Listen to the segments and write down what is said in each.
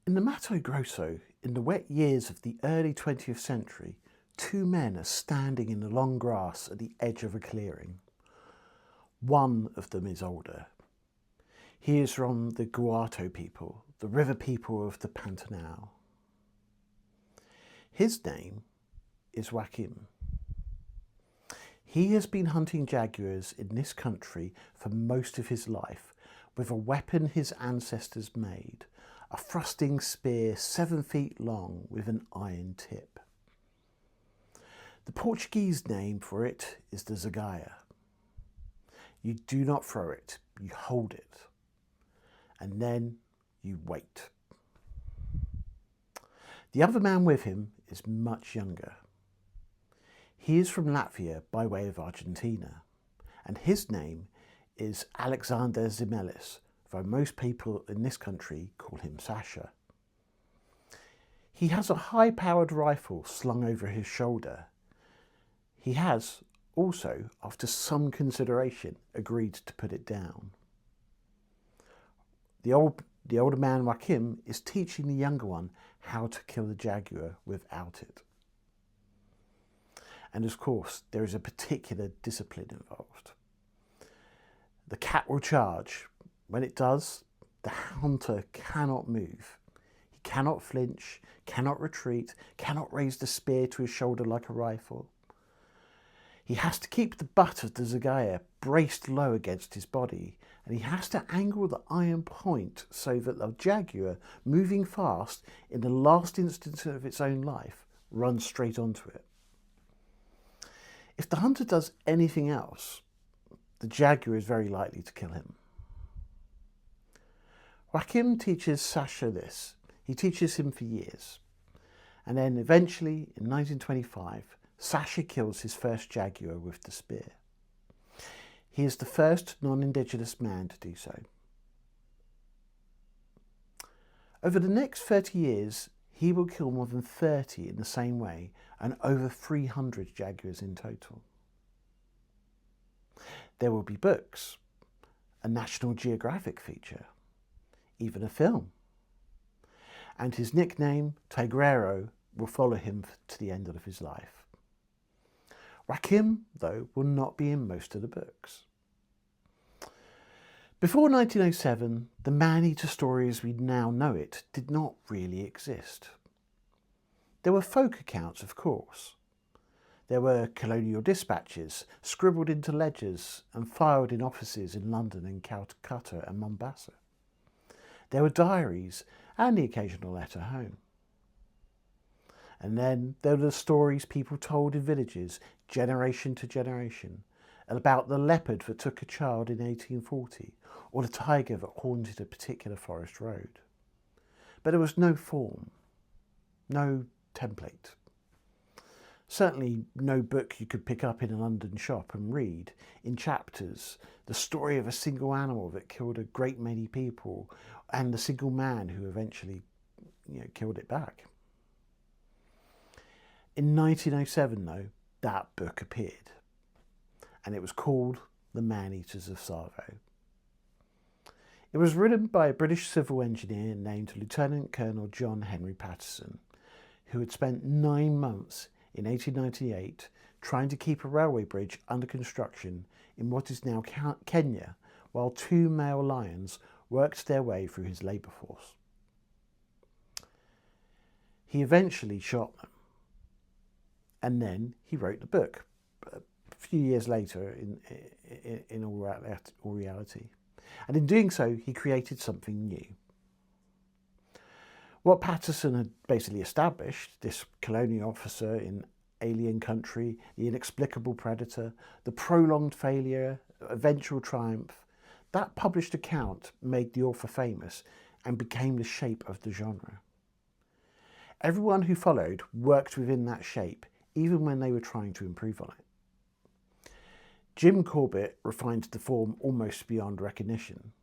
In the Mato Grosso, in the wet years of the early 20th century, two men are standing in the long grass at the edge of a clearing. One of them is older. He is from the Guató people, the river people of the Pantanal. His name is Joaquim. He has been hunting jaguars in this country for most of his life with a weapon his ancestors made, a thrusting spear 7 feet long with an iron tip. The Portuguese name for it is the jaguar. You do not throw it, you hold it, and then you wait. The other man with him is much younger. He is from Latvia by way of Argentina, and his name is Alexander Ziemelis, though most people in this country call him Sasha. He has a high-powered rifle slung over his shoulder. He has also, after some consideration, agreed to put it down. The older man, Joaquim, is teaching the younger one how to kill the jaguar without it. And of course, there is a particular discipline involved. The cat will charge. When it does, the hunter cannot move. He cannot flinch, cannot retreat, cannot raise the spear to his shoulder like a rifle. He has to keep the butt of the jaguar braced low against his body, and he has to angle the iron point so that the jaguar, moving fast in the last instant of its own life, runs straight onto it. If the hunter does anything else, the jaguar is very likely to kill him. Joaquim teaches Sasha this. He teaches him for years. And then eventually, in 1925, Sasha kills his first jaguar with the spear. He is the first non-Indigenous man to do so. Over the next 30 years, he will kill more than 30 in the same way, and over 300 jaguars in total. There will be books, a National Geographic feature, even a film. And his nickname, Tigrero, will follow him to the end of his life. Joaquim, though, will not be in most of the books. Before 1907, the man-eater story as we now know it did not really exist. There were folk accounts, of course. There were colonial dispatches scribbled into ledgers and filed in offices in London and Calcutta and Mombasa. There were diaries and the occasional letter home. And then there were the stories people told in villages, generation to generation, about the leopard that took a child in 1840, or the tiger that haunted a particular forest road. But there was no form, no template. Certainly no book you could pick up in a London shop and read, in chapters, the story of a single animal that killed a great many people and the single man who eventually killed it back. In 1907, though, that book appeared, and it was called The Man-Eaters of Tsavo. It was written by a British civil engineer named Lieutenant Colonel John Henry Patterson, who had spent 9 months in 1898 trying to keep a railway bridge under construction in what is now Kenya, while 2 male lions worked their way through his labour force. He eventually shot them, and then he wrote the book a few years later in all reality. And in doing so, he created something new. What Patterson had basically established, this colonial officer in alien country, the inexplicable predator, the prolonged failure, eventual triumph, that published account made the author famous and became the shape of the genre. Everyone who followed worked within that shape, even when they were trying to improve on it. Jim Corbett refined the form almost beyond recognition.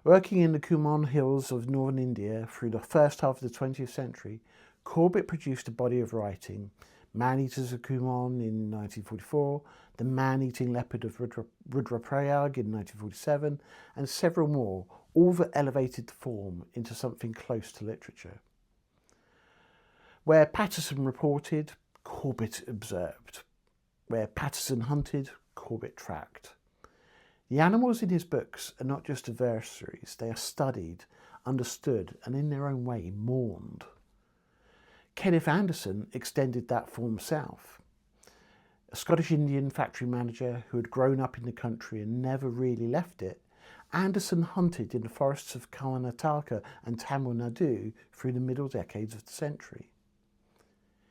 Working in the Kumaon hills of northern India through the first half of the 20th century, Corbett produced a body of writing, Man-Eaters of Kumaon in 1944, The Man-Eating Leopard of Rudraprayag in 1947, and several more, all that elevated the form into something close to literature. Where Patterson reported, Corbett observed. Where Patterson hunted, Corbett tracked. The animals in his books are not just adversaries, they are studied, understood, and in their own way mourned. Kenneth Anderson extended that form south. A Scottish Indian factory manager who had grown up in the country and never really left it, Anderson hunted in the forests of Karnataka and Tamil Nadu through the middle decades of the century.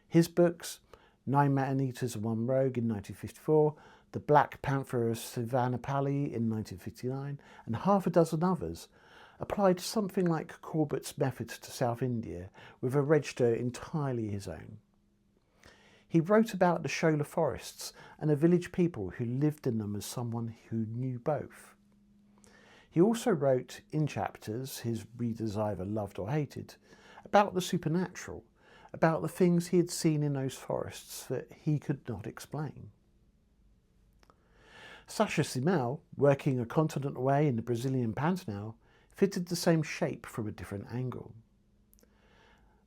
His books, 9 Man-Eaters and One Rogue in 1954, The Black Panther of Savannapalli in 1959, and half a dozen others, applied something like Corbett's methods to South India with a register entirely his own. He wrote about the Shola forests and the village people who lived in them as someone who knew both. He also wrote, in chapters his readers either loved or hated, about the supernatural, about the things he had seen in those forests that he could not explain. Sasha Siemel, working a continent away in the Brazilian Pantanal, fitted the same shape from a different angle.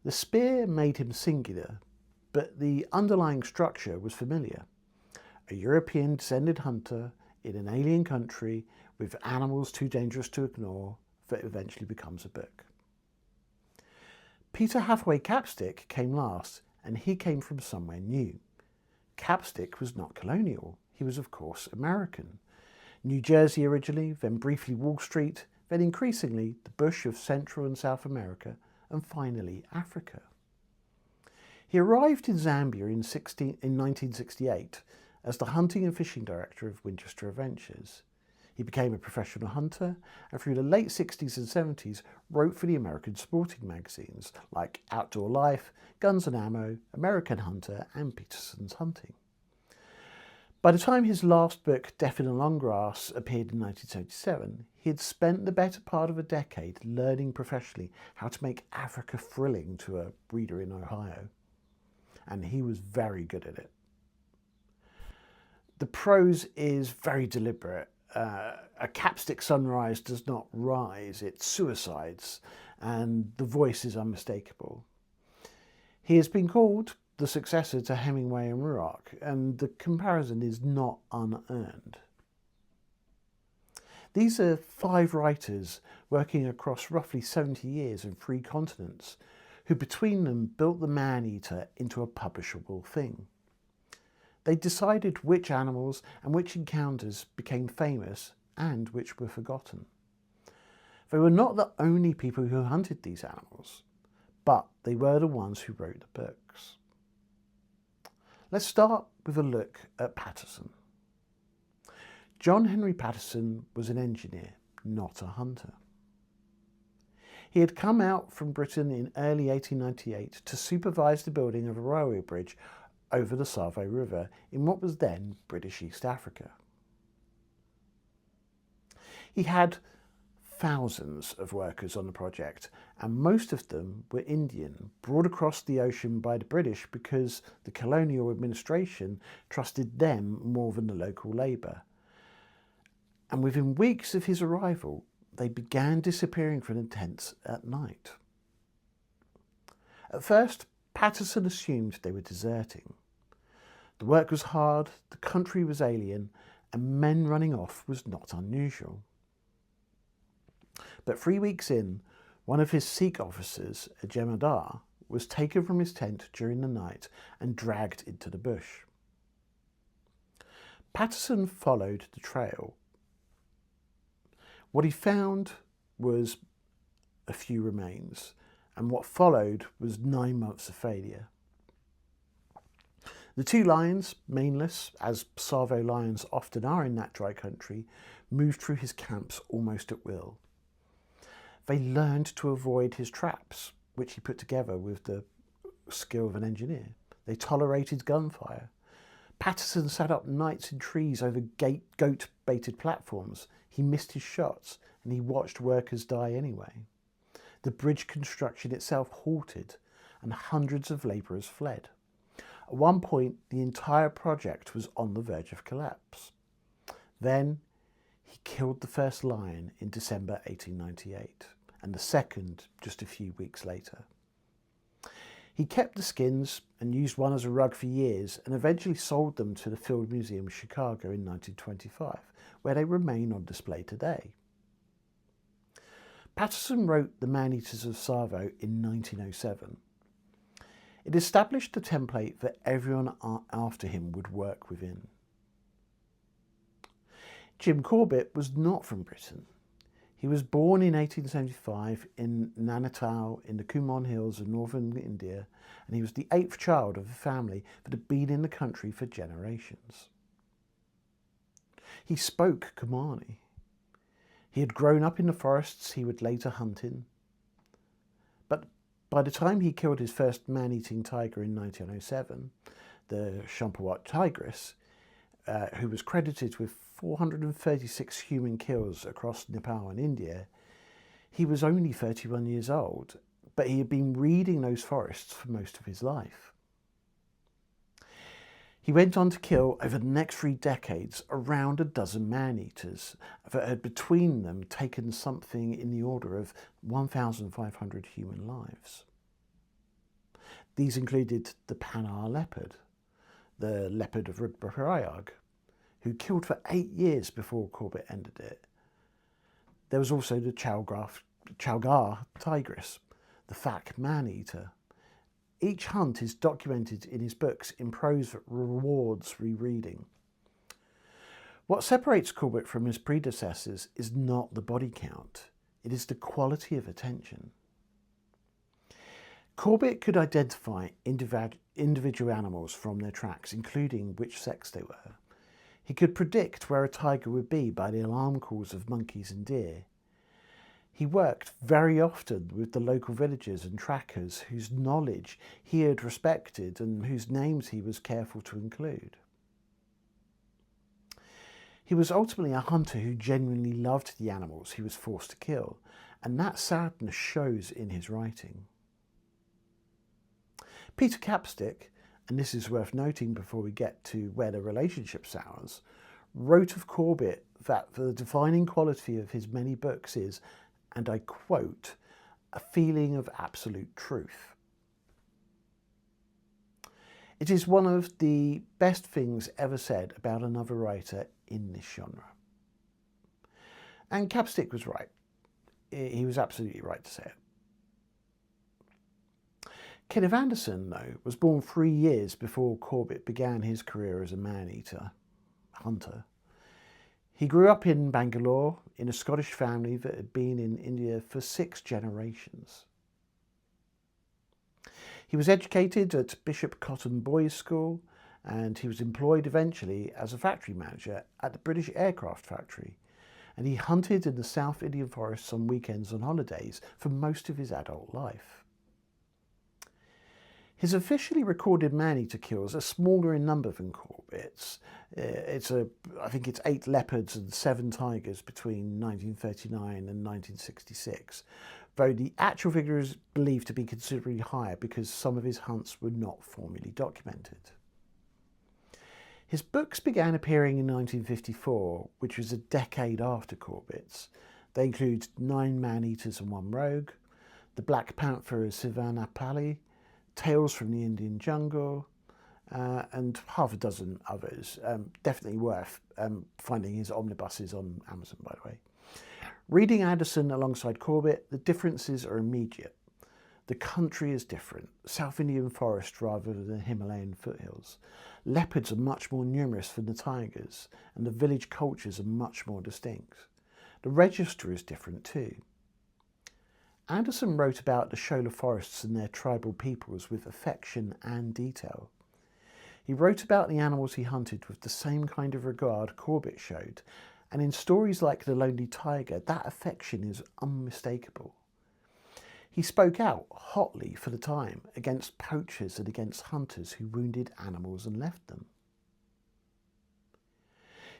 The spear made him singular, but the underlying structure was familiar. A European descended hunter in an alien country with animals too dangerous to ignore that eventually becomes a book. Peter Capstick came last, and he came from somewhere new. Capstick was not colonial. He was, of course, American. New Jersey originally, then briefly Wall Street, then increasingly the bush of Central and South America, and finally Africa. He arrived in Zambia in 1968 as the hunting and fishing director of Winchester Adventures. He became a professional hunter and through the late 60s and 70s wrote for the American sporting magazines like Outdoor Life, Guns and Ammo, American Hunter and Peterson's Hunting. By the time his last book, Death in the Long Grass, appeared in 1977, he had spent the better part of a decade learning professionally how to make Africa thrilling to a reader in Ohio. And he was very good at it. The prose is very deliberate. A Capstick sunrise does not rise, it suicides, and the voice is unmistakable. He has been called the successor to Hemingway and Ruark, and the comparison is not unearned. These are 5 writers working across roughly 70 years and 3 continents, who between them built the Man-Eater into a publishable thing. They decided which animals and which encounters became famous and which were forgotten. They were not the only people who hunted these animals, but they were the ones who wrote the books. Let's start with a look at Patterson. John Henry Patterson was an engineer, not a hunter. He had come out from Britain in early 1898 to supervise the building of a railway bridge over the Tsavo River in what was then British East Africa. He had thousands of workers on the project, and most of them were Indian, brought across the ocean by the British because the colonial administration trusted them more than the local labour. And within weeks of his arrival, they began disappearing from the tents at night. At first, Patterson assumed they were deserting. The work was hard, the country was alien, and men running off was not unusual. But 3 weeks in, one of his Sikh officers, a Jemadar, was taken from his tent during the night and dragged into the bush. Patterson followed the trail. What he found was a few remains, and what followed was 9 months of failure. The 2 lions, maneless, as Tsavo lions often are in that dry country, moved through his camps almost at will. They learned to avoid his traps, which he put together with the skill of an engineer. They tolerated gunfire. Patterson sat up nights in trees over goat-baited platforms. He missed his shots, and he watched workers die anyway. The bridge construction itself halted, and hundreds of labourers fled. At one point, the entire project was on the verge of collapse. Then, He killed the first lion in December 1898 and the second just a few weeks later. He kept the skins and used one as a rug for years and eventually sold them to the Field Museum of Chicago in 1925, where they remain on display today. Patterson wrote The Man-Eaters of Tsavo in 1907. It established a template that everyone after him would work within. Jim Corbett was not from Britain. He was born in 1875 in Nainital in the Kumon Hills of northern India, and he was the 8th child of a family that had been in the country for generations. He spoke Kumani. He had grown up in the forests he would later hunt in. But by the time he killed his first man-eating tiger in 1907, the Champawat tigress, who was credited with 436 human kills across Nepal and India, he was only 31 years old, but he had been reading those forests for most of his life. He went on to kill, over the next 3 decades, around a dozen man-eaters that had between them taken something in the order of 1,500 human lives. These included the Panar leopard, the leopard of Rudraprayag, who killed for 8 years before Corbett ended it. There was also the jaguar tigress, the fat man-eater. Each hunt is documented in his books in prose that rewards rereading. What separates Corbett from his predecessors is not the body count, it is the quality of attention. Corbett could identify individual animals from their tracks, including which sex they were. He could predict where a tiger would be by the alarm calls of monkeys and deer. He worked very often with the local villagers and trackers whose knowledge he had respected and whose names he was careful to include. He was ultimately a hunter who genuinely loved the animals he was forced to kill, and that sadness shows in his writing. Peter Capstick, and this is worth noting before we get to where the relationship sours, wrote of Corbett that the defining quality of his many books is, and I quote, a feeling of absolute truth. It is one of the best things ever said about another writer in this genre. And Capstick was right. He was absolutely right to say it. Kenneth Anderson, though, was born 3 years before Corbett began his career as a man-eater, hunter. He grew up in Bangalore in a Scottish family that had been in India for 6 generations. He was educated at Bishop Cotton Boys' School, and he was employed eventually as a factory manager at the British Aircraft Factory, and he hunted in the South Indian forests on weekends and holidays for most of his adult life. His officially recorded man-eater kills are smaller in number than Corbett's. I think it's 8 leopards and 7 tigers between 1939 and 1966, though the actual figure is believed to be considerably higher because some of his hunts were not formally documented. His books began appearing in 1954, which was a decade after Corbett's. They include 9 man-eaters and 1 rogue, The Black Panther of Sivanapalli, Tales from the Indian Jungle, and half a dozen others. Definitely worth finding his omnibuses on Amazon, by the way. Reading Anderson alongside Corbett, the differences are immediate. The country is different. South Indian forest rather than the Himalayan foothills. Leopards are much more numerous than the tigers, and the village cultures are much more distinct. The register is different too. Anderson wrote about the Shola forests and their tribal peoples with affection and detail. He wrote about the animals he hunted with the same kind of regard Corbett showed, and in stories like The Lonely Tiger, that affection is unmistakable. He spoke out hotly for the time against poachers and against hunters who wounded animals and left them.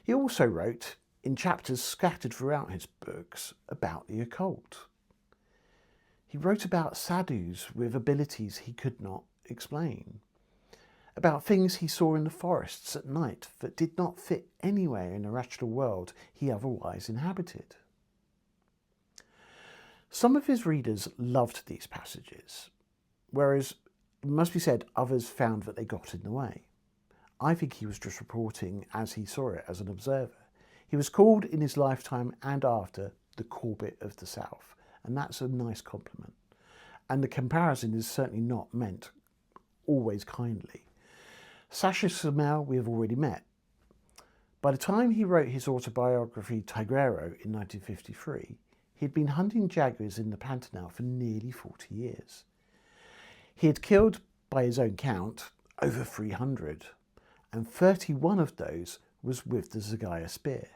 He also wrote, in chapters scattered throughout his books, about the occult. He wrote about sadhus with abilities he could not explain, about things he saw in the forests at night that did not fit anywhere in the rational world he otherwise inhabited. Some of his readers loved these passages, whereas, it must be said, others found that they got in the way. I think he was just reporting as he saw it as an observer. He was called in his lifetime and after the Corbett of the South, and that's a nice compliment. And the comparison is certainly not meant always kindly. Sasha Siemel we have already met. By the time he wrote his autobiography Tigreiro in 1953, he had been hunting jaguars in the Pantanal for nearly 40 years. He had killed, by his own count, over 300, and 31 of those was with the jaguar spear.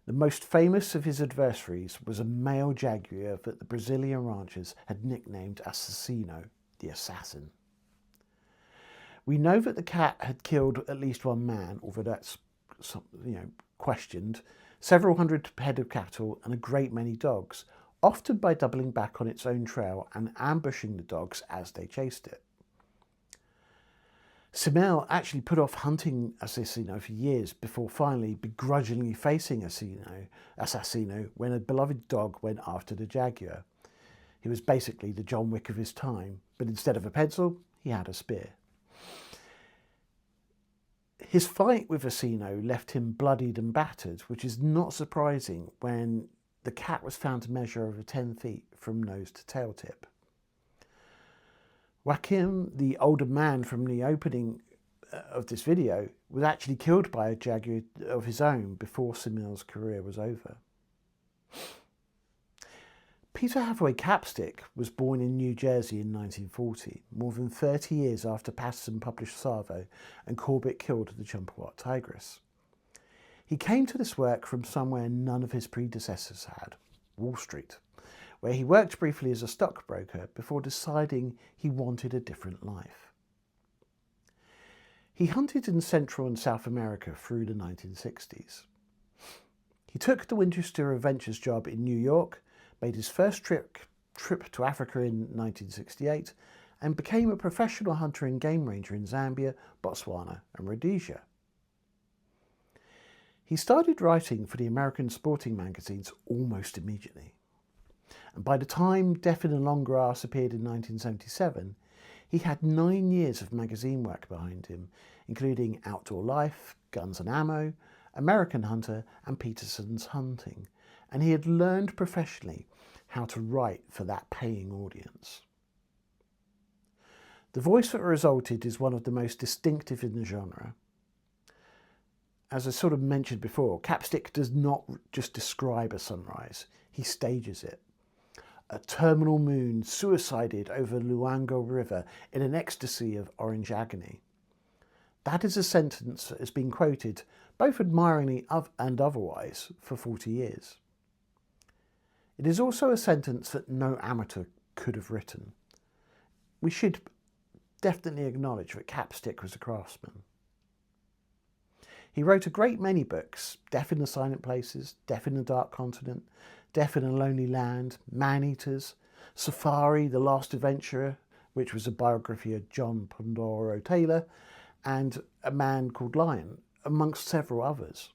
The most famous of his adversaries was a male jaguar that the Brazilian ranchers had nicknamed Assassino, the assassin. We know that the cat had killed at least one man, although that's questioned, several hundred head of cattle and a great many dogs, often by doubling back on its own trail and ambushing the dogs as they chased it. Siemel actually put off hunting Assassino for years before finally begrudgingly facing Assassino when a beloved dog went after the jaguar. He was basically the John Wick of his time, but instead of a pencil, he had a spear. His fight with Assassino left him bloodied and battered, which is not surprising when the cat was found to measure over 10 feet from nose to tail tip. Joaquim, the older man from the opening of this video, was actually killed by a jaguar of his own before Siemel's career was over. Peter Capstick was born in New Jersey in 1940, more than 30 years after Patterson published Tsavo and Corbett killed the Chumpuat tigress. He came to this work from somewhere none of his predecessors had, Wall Street, where he worked briefly as a stockbroker before deciding he wanted a different life. He hunted in Central and South America through the 1960s. He took the Winchester Adventures job in New York, made his first trip to Africa in 1968, and became a professional hunter and game ranger in Zambia, Botswana and Rhodesia. He started writing for the American sporting magazines almost immediately. And by the time Death in the Long Grass appeared in 1977, he had 9 years of magazine work behind him, including Outdoor Life, Guns and Ammo, American Hunter and Peterson's Hunting, and he had learned professionally how to write for that paying audience. The voice that resulted is one of the most distinctive in the genre. As I sort of mentioned before, Capstick does not just describe a sunrise, he stages it. A terminal moon suicided over Luango River in an ecstasy of orange agony. That is a sentence that has been quoted, both admiringly and otherwise, for 40 years. It is also a sentence that no amateur could have written. We should definitely acknowledge that Capstick was a craftsman. He wrote a great many books: Death in the Silent Places, Death in the Dark Continent, Death in a Lonely Land, Man-Eaters, Safari, The Last Adventurer, which was a biography of John Pandoro Taylor, and A Man Called Lion, amongst several others.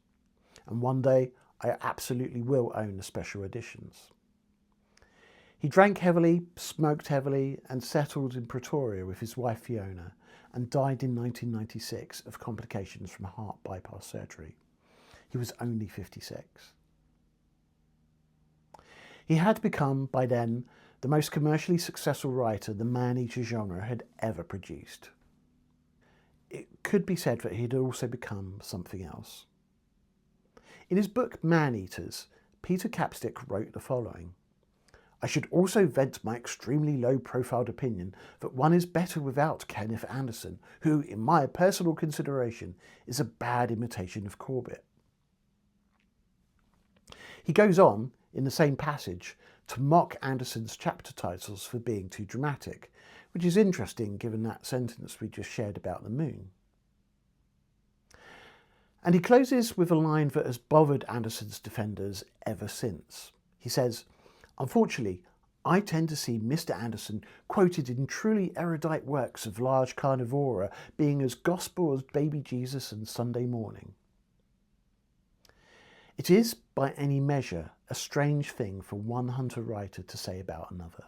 And one day I absolutely will own the special editions. He drank heavily, smoked heavily, and settled in Pretoria with his wife Fiona, and died in 1996 of complications from heart bypass surgery. He was only 56. He had become, by then, the most commercially successful writer the man-eater genre had ever produced. It could be said that he had also become something else. In his book Man-Eaters, Peter Capstick wrote the following: "I should also vent my extremely low-profiled opinion that one is better without Kenneth Anderson, who, in my personal consideration, is a bad imitation of Corbett." He goes on, in the same passage, to mock Anderson's chapter titles for being too dramatic, which is interesting given that sentence we just shared about the moon. And he closes with a line that has bothered Anderson's defenders ever since. He says, "Unfortunately, I tend to see Mr. Anderson quoted in truly erudite works of large carnivora being as gospel as baby Jesus and Sunday morning. It is, by any measure, a strange thing for one hunter-writer to say about another.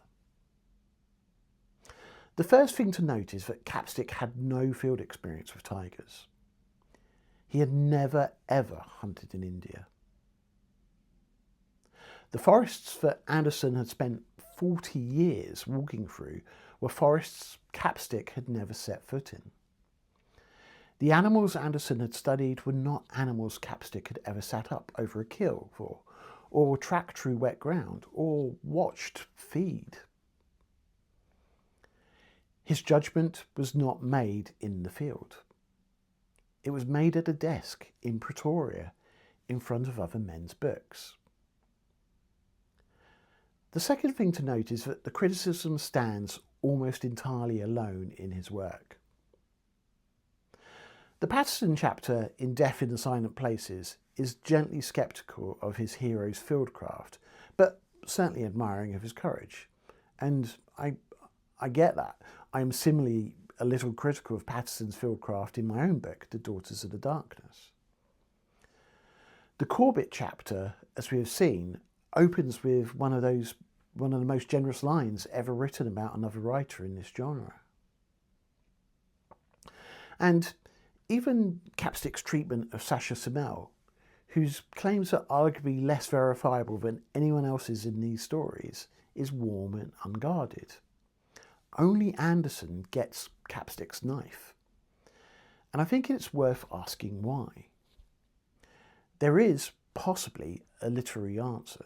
The first thing to note is that Capstick had no field experience with tigers. He had never ever hunted in India. The forests that Anderson had spent 40 years walking through were forests Capstick had never set foot in. The animals Anderson had studied were not animals Capstick had ever sat up over a kill for, or tracked through wet ground, or watched feed. His judgment was not made in the field. It was made at a desk in Pretoria in front of other men's books. The second thing to note is that the criticism stands almost entirely alone in his work. The Patterson chapter in Death in the Silent Places is gently sceptical of his hero's fieldcraft, but certainly admiring of his courage. And I get that. I am similarly a little critical of Patterson's fieldcraft in my own book, The Daughters of the Darkness. The Corbett chapter, as we have seen, opens with one of the most generous lines ever written about another writer in this genre. And even Capstick's treatment of Sasha Siemel, whose claims are arguably less verifiable than anyone else's in these stories, is warm and unguarded. Only Anderson gets Capstick's knife. And I think it's worth asking why. There is possibly a literary answer.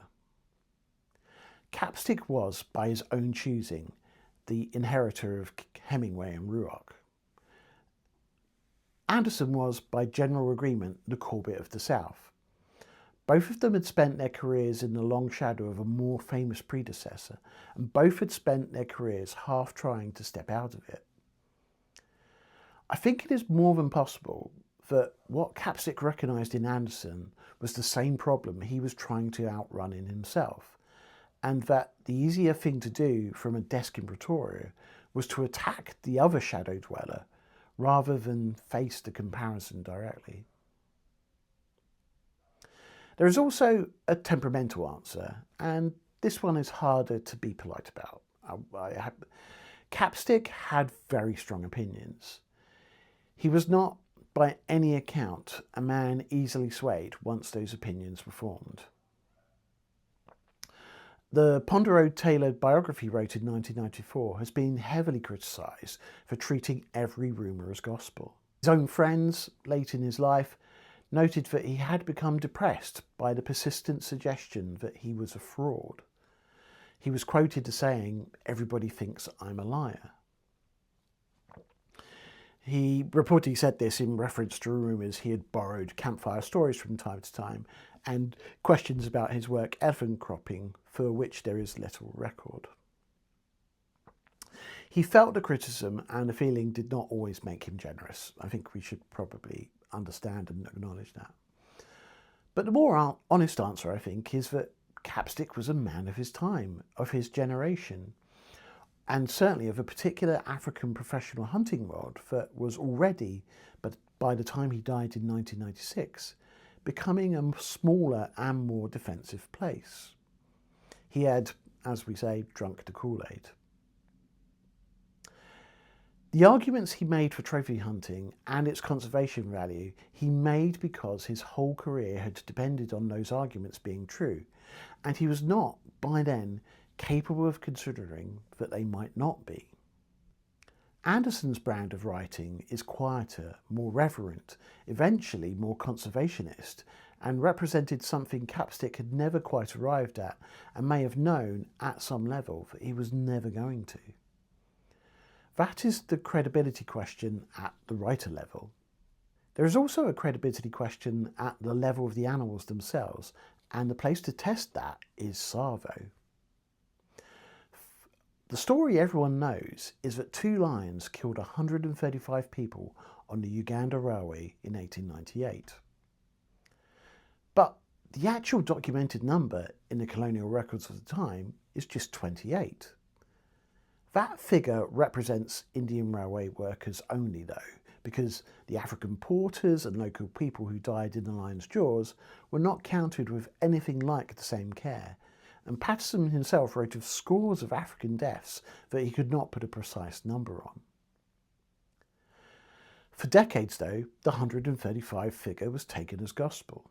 Capstick was, by his own choosing, the inheritor of Hemingway and Ruark. Anderson was, by general agreement, the Corbett of the South. Both of them had spent their careers in the long shadow of a more famous predecessor, and both had spent their careers half trying to step out of it. I think it is more than possible that what Capstick recognised in Anderson was the same problem he was trying to outrun in himself, and that the easier thing to do from a desk in Pretoria was to attack the other shadow dweller rather than face the comparison directly. There is also a temperamental answer, and this one is harder to be polite about. Capstick had very strong opinions. He was not, by any account, a man easily swayed once those opinions were formed. The Ponderosa-tailored biography he wrote in 1994 has been heavily criticised for treating every rumour as gospel. His own friends, late in his life, noted that he had become depressed by the persistent suggestion that he was a fraud. He was quoted as saying, "Everybody thinks I'm a liar." He reportedly said this in reference to rumours he had borrowed campfire stories from time to time and questions about his work elephant cropping, for which there is little record. He felt the criticism, and the feeling did not always make him generous. I think we should probably understand and acknowledge that. But the more honest answer, I think, is that Capstick was a man of his time, of his generation, and certainly of a particular African professional hunting world that was already, but by the time he died in 1996, becoming a smaller and more defensive place. He had, as we say, drunk the Kool-Aid. The arguments he made for trophy hunting and its conservation value, he made because his whole career had depended on those arguments being true, and he was not, by then, capable of considering that they might not be. Anderson's brand of writing is quieter, more reverent, eventually more conservationist, and represented something Capstick had never quite arrived at and may have known at some level that he was never going to. That is the credibility question at the writer level. There is also a credibility question at the level of the animals themselves, and the place to test that is Tsavo. The story everyone knows is that 2 lions killed 135 people on the Uganda Railway in 1898. But The actual documented number in the colonial records of the time is just 28. That figure represents Indian railway workers only though, because the African porters and local people who died in the lion's jaws were not counted with anything like the same care, and Patterson himself wrote of scores of African deaths that he could not put a precise number on. For decades though, the 135 figure was taken as gospel.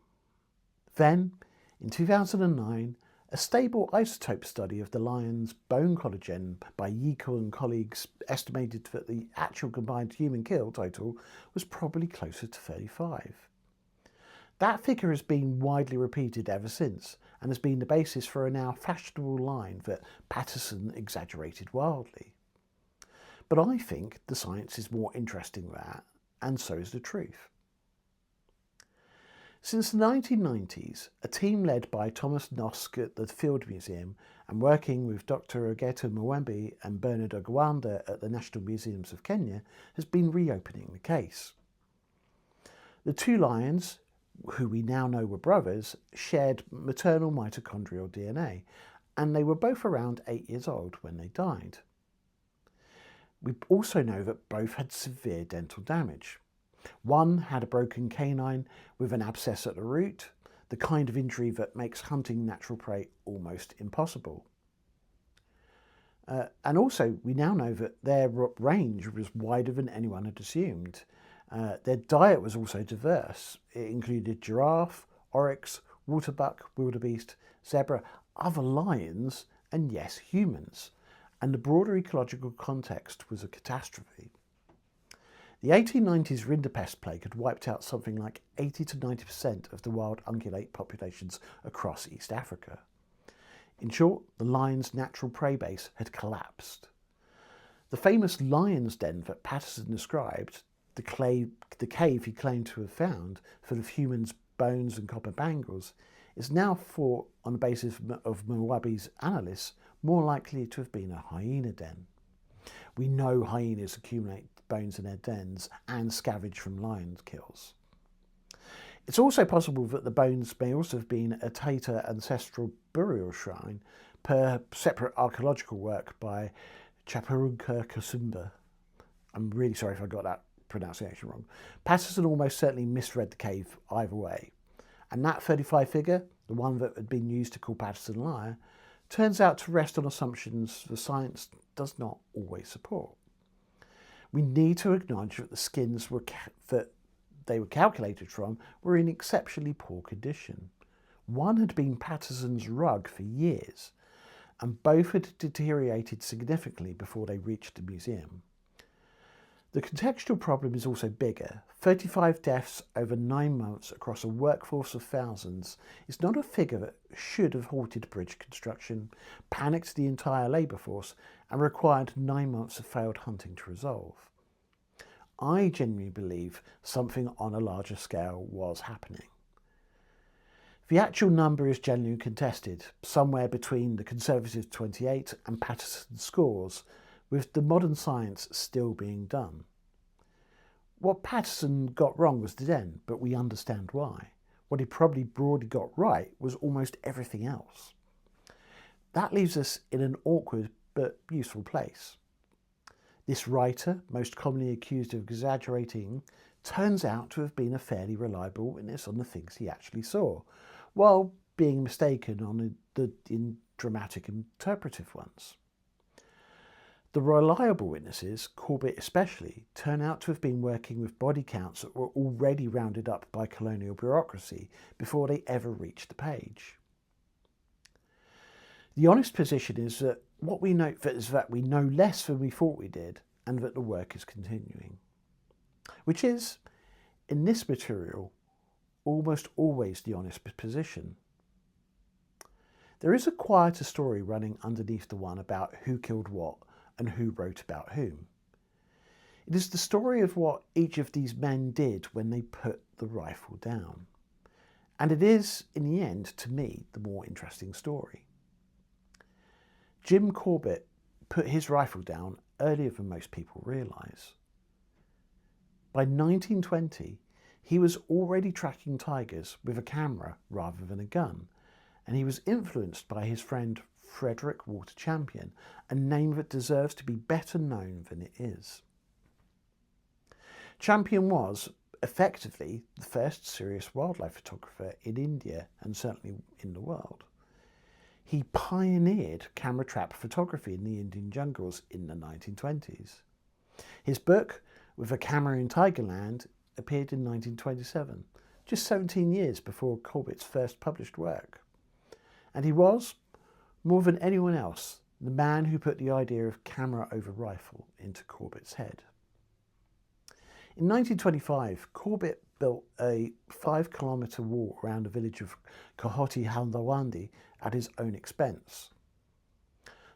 Then, in 2009, a stable isotope study of the lion's bone collagen by Yekel and colleagues estimated that the actual combined human kill total was probably closer to 35. That figure has been widely repeated ever since and has been the basis for a now fashionable line that Patterson exaggerated wildly. But I think the science is more interesting than that, and so is the truth. Since the 1990s, a team led by Thomas Nosk at the Field Museum and working with Dr. Ogeto Mwembe and Bernard Ogwanda at the National Museums of Kenya has been reopening the case. The two lions, who we now know were brothers, shared maternal mitochondrial DNA, and they were both around 8 years old when they died. We also know that both had severe dental damage. One had a broken canine with an abscess at the root, the kind of injury that makes hunting natural prey almost impossible. And also, we now know that their range was wider than anyone had assumed. Their diet was also diverse. It included giraffe, oryx, waterbuck, wildebeest, zebra, other lions, and yes, humans. And the broader ecological context was a catastrophe. The 1890s rinderpest plague had wiped out something like 80 to 90% of the wild ungulate populations across East Africa. In short, the lion's natural prey base had collapsed. The famous lion's den that Patterson described, the cave he claimed to have found, full of humans' bones and copper bangles, is now thought, on the basis of Mwabe's analysis, more likely to have been a hyena den. We know hyenas accumulate bones in their dens and scavenge from lion kills. It's also possible that the bones may also have been a Taita ancestral burial shrine per separate archaeological work by Chapurunka Kasumba. I'm really sorry if I got that pronunciation wrong. Patterson almost certainly misread the cave either way. And that 35 figure, the one that had been used to call Patterson a liar, turns out to rest on assumptions the science does not always support. We need to acknowledge that the skins that they were calculated from were in exceptionally poor condition. One had been Patterson's rug for years, and both had deteriorated significantly before they reached the museum. The contextual problem is also bigger. 35 deaths over 9 months across a workforce of thousands is not a figure that should have halted bridge construction, panicked the entire labour force, and required 9 months of failed hunting to resolve. I genuinely believe something on a larger scale was happening. The actual number is genuinely contested, somewhere between the conservative 28 and Patterson's scores, with the modern science still being done. What Patterson got wrong was the den, but we understand why. What he probably broadly got right was almost everything else. That leaves us in an awkward but useful place. This writer, most commonly accused of exaggerating, turns out to have been a fairly reliable witness on the things he actually saw, while being mistaken on the dramatic interpretive ones. The reliable witnesses, Corbett especially, turn out to have been working with body counts that were already rounded up by colonial bureaucracy before they ever reached the page. The honest position is that what we know is that we know less than we thought we did, and that the work is continuing. Which is, in this material, almost always the honest position. There is a quieter story running underneath the one about who killed what and who wrote about whom. It is the story of what each of these men did when they put the rifle down. And it is, in the end, to me, the more interesting story. Jim Corbett put his rifle down earlier than most people realise. By 1920, He was already tracking tigers with a camera rather than a gun, and he was influenced by his friend Frederick Walter Champion, a name that deserves to be better known than it is. Champion was, effectively, the first serious wildlife photographer in India and certainly in the world. He pioneered camera trap photography in the Indian jungles in the 1920s. His book, With a Camera in Tigerland, appeared in 1927, just 17 years before Corbett's first published work. And he was, more than anyone else, the man who put the idea of camera over rifle into Corbett's head. In 1925, Corbett built a 5-kilometre wall around the village of Kohoti Haldawandi at his own expense.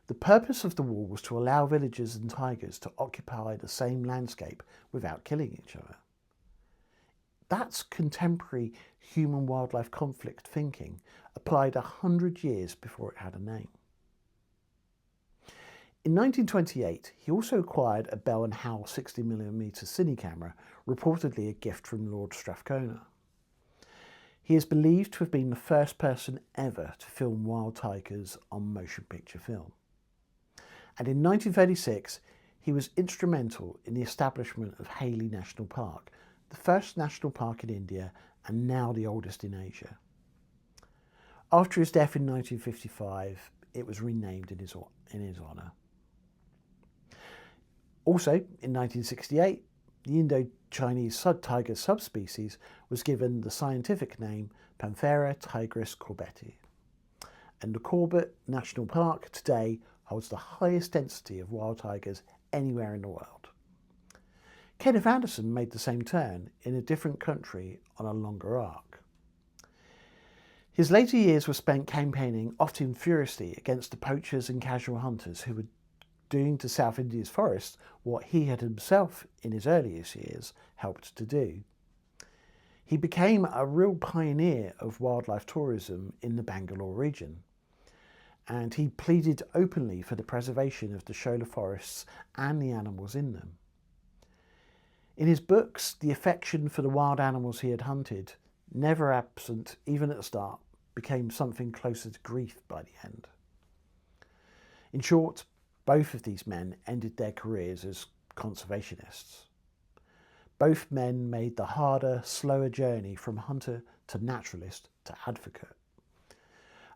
The purpose of the wall was to allow villagers and tigers to occupy the same landscape without killing each other. That's contemporary human-wildlife conflict thinking applied 100 years before it had a name. In 1928, he also acquired a Bell & Howell 60mm cine camera, reportedly a gift from Lord Strathcona. He is believed to have been the first person ever to film wild tigers on motion picture film. And in 1936, he was instrumental in the establishment of Hailey National Park, the first national park in India and now the oldest in Asia. After his death in 1955, it was renamed in his honour. Also, in 1968, the Indo-Chinese tiger subspecies was given the scientific name Panthera tigris corbetti. And the Corbett National Park today holds the highest density of wild tigers anywhere in the world. Kenneth Anderson made the same turn in a different country on a longer arc. His later years were spent campaigning often furiously against the poachers and casual hunters who were doing to South India's forests what he had himself in his earliest years helped to do. He became a real pioneer of wildlife tourism in the Bangalore region, and he pleaded openly for the preservation of the Shola forests and the animals in them. In his books, the affection for the wild animals he had hunted, never absent even at the start, became something closer to grief by the end. In short, both of these men ended their careers as conservationists. Both men made the harder, slower journey from hunter to naturalist to advocate.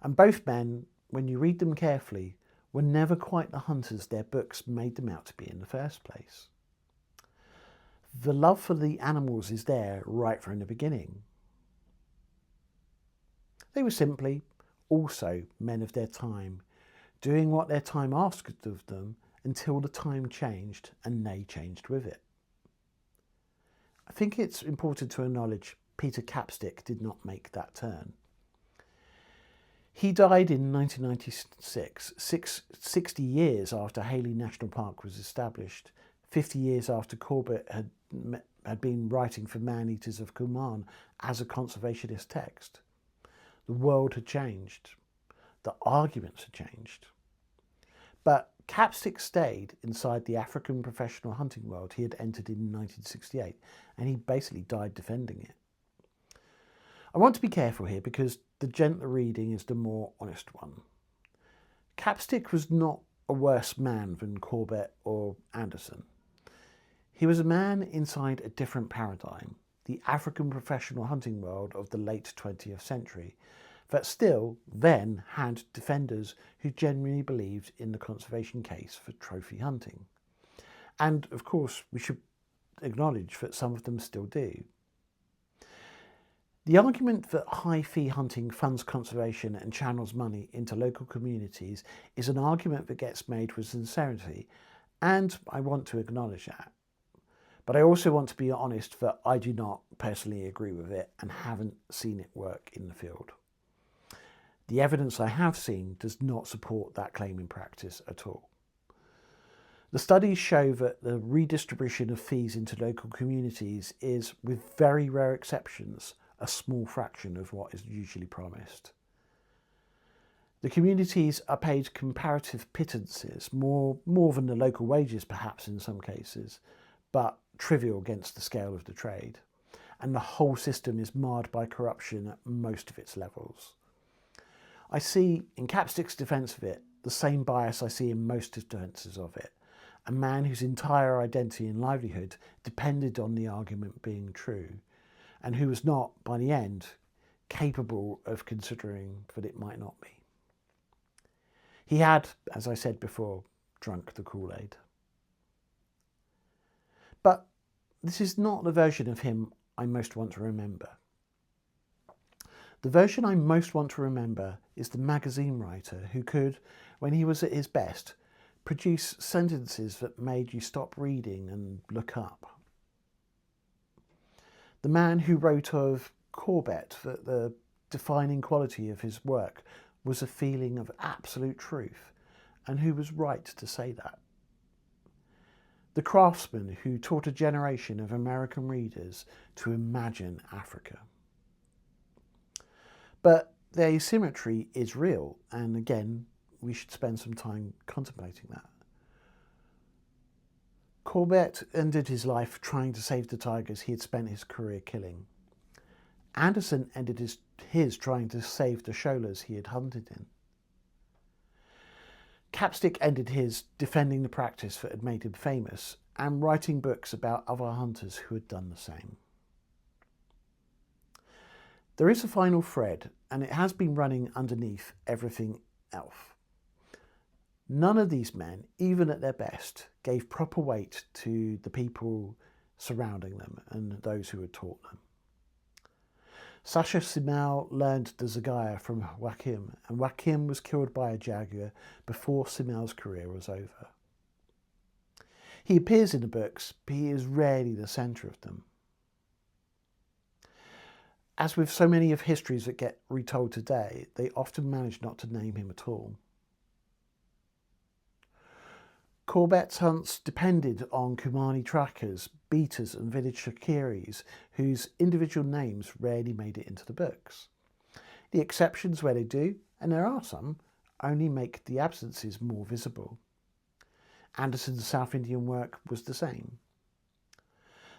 And both men, when you read them carefully, were never quite the hunters their books made them out to be in the first place. The love for the animals is there right from the beginning. They were simply also men of their time, doing what their time asked of them until the time changed and they changed with it. I think it's important to acknowledge Peter Capstick did not make that turn. He died in 1996, 60 years after Hailey National Park was established, 50 years after Corbett had been writing for Man-Eaters of Kuman as a conservationist text. The world had changed. The arguments had changed. But Capstick stayed inside the African professional hunting world he had entered in 1968, and he basically died defending it. I want to be careful here because the gentler reading is the more honest one. Capstick was not a worse man than Corbett or Anderson. He was a man inside a different paradigm, the African professional hunting world of the late 20th century, that still then had defenders who genuinely believed in the conservation case for trophy hunting. And of course, we should acknowledge that some of them still do. The argument that high-fee hunting funds conservation and channels money into local communities is an argument that gets made with sincerity, and I want to acknowledge that. But I also want to be honest that I do not personally agree with it and haven't seen it work in the field. The evidence I have seen does not support that claim in practice at all. The studies show that the redistribution of fees into local communities is, with very rare exceptions, a small fraction of what is usually promised. The communities are paid comparative pittances, more than the local wages perhaps in some cases, but trivial against the scale of the trade. and the whole system is marred by corruption at most of its levels. I see, in Capstick's defence of it, the same bias I see in most defences of it. A man whose entire identity and livelihood depended on the argument being true, and who was not, by the end, capable of considering that it might not be. He had, as I said before, drunk the Kool-Aid. But this is not the version of him I most want to remember. The version I most want to remember is the magazine writer who could, when he was at his best, produce sentences that made you stop reading and look up. The man who wrote of Corbett that the defining quality of his work was a feeling of absolute truth, and who was right to say that. The craftsman who taught a generation of American readers to imagine Africa. But the asymmetry is real, and again, we should spend some time contemplating that. Corbett ended his life trying to save the tigers he had spent his career killing. Anderson ended his trying to save the sholas he had hunted in. Capstick ended his defending the practice that had made him famous and writing books about other hunters who had done the same. There is a final thread, and it has been running underneath everything else. None of these men, even at their best, gave proper weight to the people surrounding them and those who had taught them. Sasha Siemel learned the jaguar from Joaquim, and Joaquim was killed by a jaguar before Siemel's career was over. He appears in the books, but he is rarely the centre of them. As with so many of histories that get retold today, they often manage not to name him at all. Corbett's hunts depended on Kumani trackers, beaters and village shakiris, whose individual names rarely made it into the books. The exceptions where they do, and there are some, only make the absences more visible. Anderson's South Indian work was the same.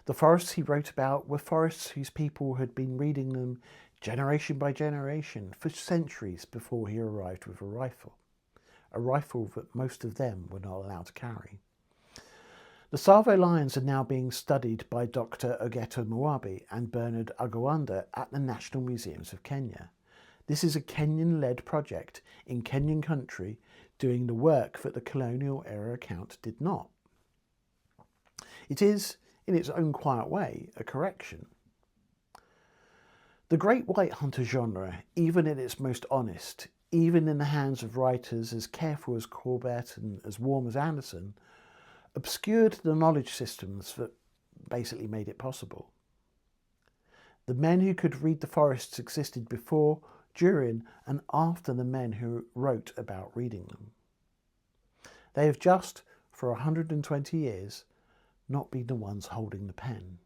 The forests he wrote about were forests whose people had been reading them generation by generation for centuries before he arrived with a rifle that most of them were not allowed to carry. The Tsavo lions are now being studied by Dr. Ogeto Mwabi and Bernard Agawanda at the National Museums of Kenya. This is a Kenyan-led project in Kenyan country doing the work that the colonial era account did not. It is, in its own quiet way, a correction. The great white hunter genre, even at its most honest, even in the hands of writers as careful as Corbett and as warm as Anderson, obscured the knowledge systems that basically made it possible. The men who could read the forests existed before, during and after the men who wrote about reading them. They have just, for 120 years, not been the ones holding the pen.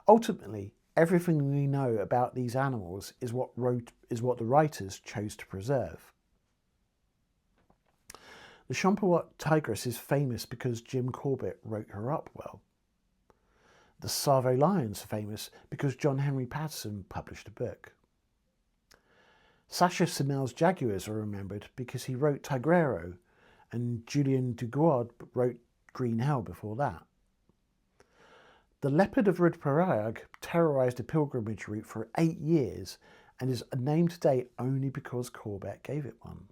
Ultimately, everything we know about these animals is what the writers chose to preserve. The Champawat tigress is famous because Jim Corbett wrote her up well. The Tsavo lions are famous because John Henry Patterson published a book. Sasha Siemel's jaguars are remembered because he wrote Tigrero, and Julien Duguad wrote Green Hell before that. The leopard of Rudraprayag terrorised a pilgrimage route for 8 years and is named today only because Corbett gave it one.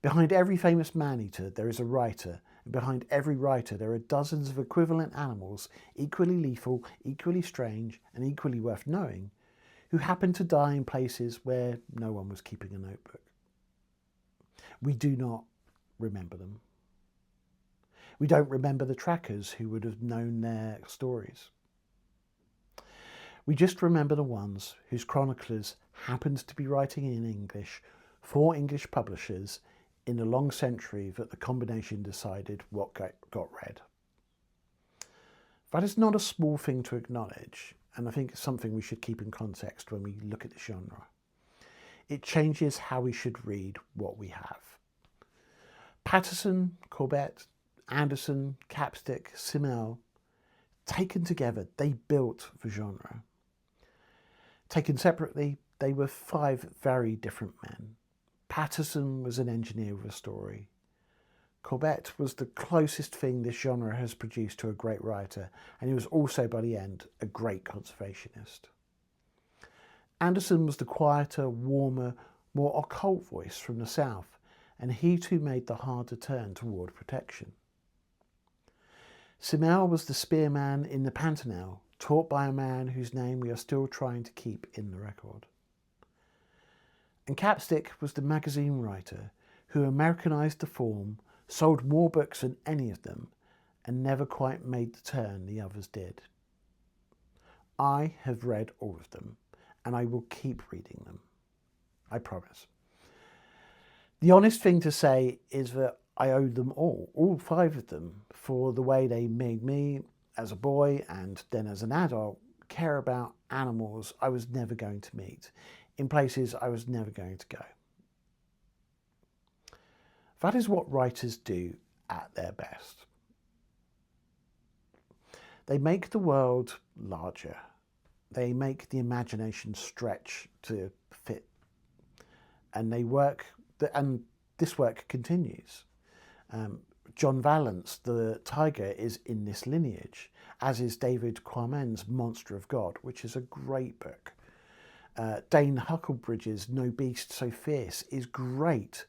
Behind every famous man-eater there is a writer, and behind every writer there are dozens of equivalent animals, equally lethal, equally strange and equally worth knowing, who happen to die in places where no one was keeping a notebook. We do not remember them. We don't remember the trackers who would have known their stories. We just remember the ones whose chroniclers happened to be writing in English for English publishers in the long century that the combination decided what got read. That is not a small thing to acknowledge, and I think it's something we should keep in context when we look at the genre. It changes how we should read what we have. Patterson, Corbett, Anderson, Capstick, Siemel Taken together, they built the genre. Taken separately, they were 5 very different men. Patterson was an engineer with a story. Corbett was the closest thing this genre has produced to a great writer, and he was also, by the end, a great conservationist. Anderson was the quieter, warmer, more occult voice from the south, and he too made the harder turn toward protection. Siemel was the spearman in the Pantanal, taught by a man whose name we are still trying to keep in the record. And Capstick was the magazine writer who Americanized the form, sold more books than any of them, and never quite made the turn the others did. I have read all of them, and I will keep reading them. I promise. The honest thing to say is that I owe them all 5 of them, for the way they made me, as a boy and then as an adult, care about animals I was never going to meet, in places I was never going to go. That is what writers do at their best. They make the world larger. They make the imagination stretch to fit. And this work continues. John Vallant's The Tiger is in this lineage, as is David Quammen's Monster of God, which is a great book. Dane Hucklebridge's No Beast So Fierce is great.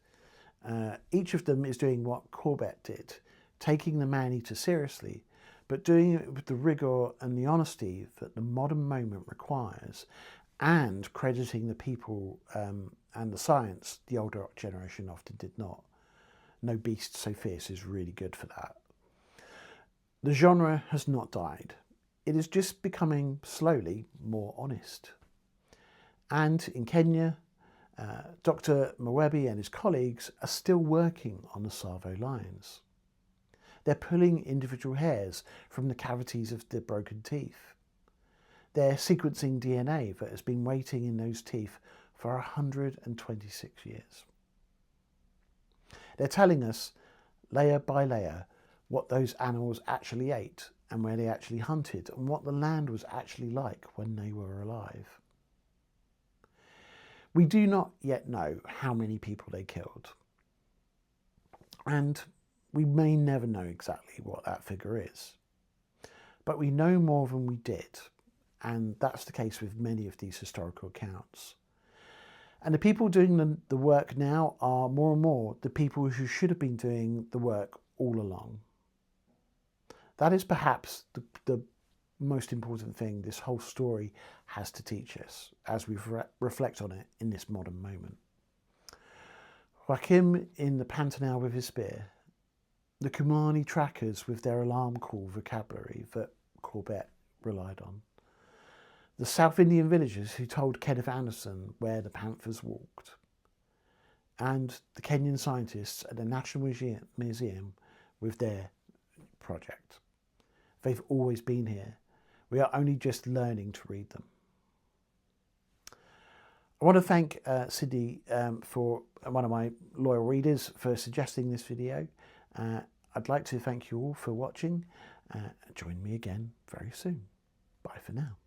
Each of them is doing what Corbett did, taking the man-eater seriously, but doing it with the rigour and the honesty that the modern moment requires, and crediting the people and the science the older generation often did not. No Beast So Fierce is really good for that. The genre has not died. It is just becoming slowly more honest. And in Kenya, Dr. Mwebi and his colleagues are still working on the Tsavo lions. They're pulling individual hairs from the cavities of the broken teeth. They're sequencing DNA that has been waiting in those teeth for 126 years. They're telling us, layer by layer, what those animals actually ate and where they actually hunted and what the land was actually like when they were alive. We do not yet know how many people they killed, and we may never know exactly what that figure is. But we know more than we did, and that's the case with many of these historical accounts. And the people doing the work now are more and more the people who should have been doing the work all along. That is perhaps the most important thing this whole story has to teach us as we reflect on it in this modern moment. Joaquim in the Pantanal with his spear, the Kumani trackers with their alarm call vocabulary that Corbett relied on, the South Indian villagers who told Kenneth Anderson where the panthers walked, and the Kenyan scientists at the National Museum with their project. They've always been here. We are only just learning to read them. I want to thank Sydney for one of my loyal readers for suggesting this video. I'd like to thank you all for watching. Join me again very soon. Bye for now.